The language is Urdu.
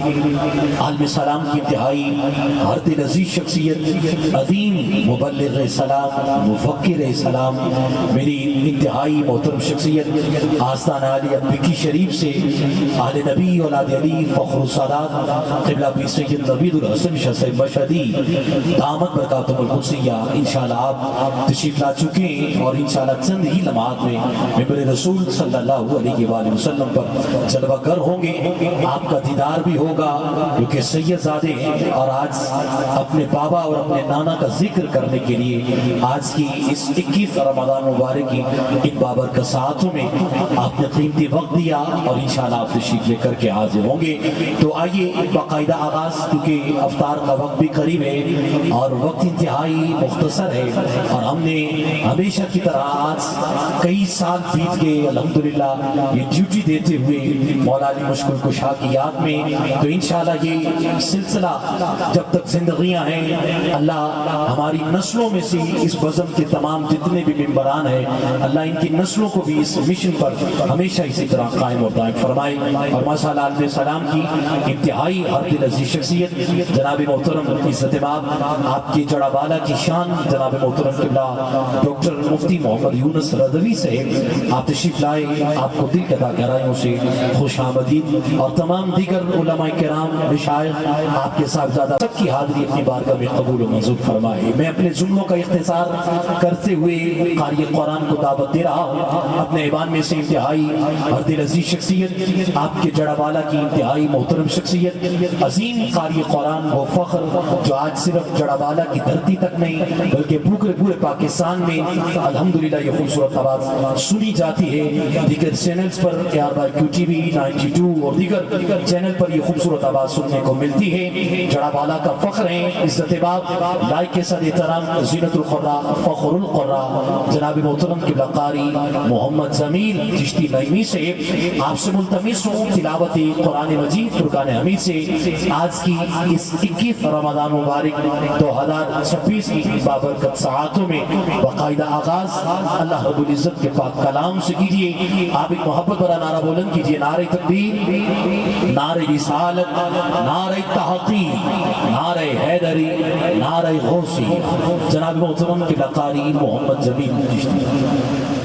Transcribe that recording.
عالم سلام کی انتہائی ہر دل عزیز شخصیت، عظیم مبلغ سلام، مفکر سلام، میری انتہائی محترم شخصیت آستان عالیہ بکی شریف سے اہل نبی اولاد علی فخر السادات قبلہ پیر سید نوید الحسن شاہ صاحب مشہدی دامت برکاتہم القدسیہ انشاءاللہ آپ تشریف لا چکے ہیں، اور انشاءاللہ چند ہی لمحات میں ممبر رسول صلی اللہ علیہ وآلہ وسلم پر جلوہ گر ہوں گے، آپ کا دیدار بھی ہوگا کیونکہ سید زادے ہیں، اور آج اپنے بابا اور اپنے نانا کا ذکر کرنے کے لیے آج کی اس 21 رمضان مبارک کی ان بابرکت ساعتوں میں آپ نے قیمتی وقت دیا، اور انشاءاللہ آپ تشریف لے کر کے حاضر ہوں گے۔ تو آئیے باقاعدہ آغاز، کیونکہ افطار کا وقت بھی قریب ہے اور وقت انتہائی مختصر ہے، اور ہم نے ہمیشہ کی طرح آج کئی سال بیت گئے الحمدللہ یہ ڈیوٹی دیتے ہوئے مولا علی مشکل کشا کی یاد میں، تو انشاءاللہ یہ سلسلہ جب تک زندگیاں ہیں اللہ ہماری نسلوں میں سے اس بزم کے تمام جتنے بھی ممبران ہیں اللہ ان کی نسلوں کو بھی اس مشن پر ہمیشہ اسی طرح قائم اور دائم فرمائے۔ اور ماشاءاللہ علیہ السلام کی انتہائی ہر دل عزیز شخصیت جناب محترم عزت مآب آپ کی جڑا والا کی شان جناب محترم قبلہ ڈاکٹر مفتی محمد یونس رضوی صاحب آپ تشریف لائے، آپ کو دل کا گہرائیوں سے خوش آمدید، اور تمام دیگر علماء کرام مشائخ آپ کے صاحبزادہ سب کی حاضری اپنی بارگاہ میں قبول و منظور فرمائے۔ میں اپنے جملوں کا اختصار کرتے ہوئے قاری قرآن کو دعوت دے رہا ہوں، اپنے ایوان میں سے انتہائی ہر دل عزیز شخصیت آپ کے جڑا والا کی انتہائی محترم شخصیت عظیم قاری قرآن وہ فخر جو آج صرف جڑا والا کی دھرتی تک نہیں بلکہ پورے پاکستان میں الحمدللہ یہ خوبصورت آواز سنی جاتی ہے، دیگر چینلز پر QTV 92 اور دیگر چینل پر یہ خوبصورت آواز سننے کو ملتی ہے۔ جڑا والا کا فخر ہے، عزت باب لائق کے صد احترام زینت القرآ فخر القرآ جناب محترم قبلہ قاری محمد ضمیر چشتی نعیمی سے آپ سے ملتمس ہوں تلاوت قرآن مجید فرقان حمید سے آج کی اس 21 رمضان مبارک 2026 کی بابرکت ساعتوں میں باقاعدہ آغاز اللہ رب العزت کے پاک کلام سے کیجئے۔ آپ ایک محبت برا نعرہ بلند کیجئے، نعرہ تکبیر، نعرہ رسالت، نعرہ تحقیق، نعرہ حیدری، نعرہ غوثی، جناب محترم قبلہ قاری محمد ضمیر چشتی۔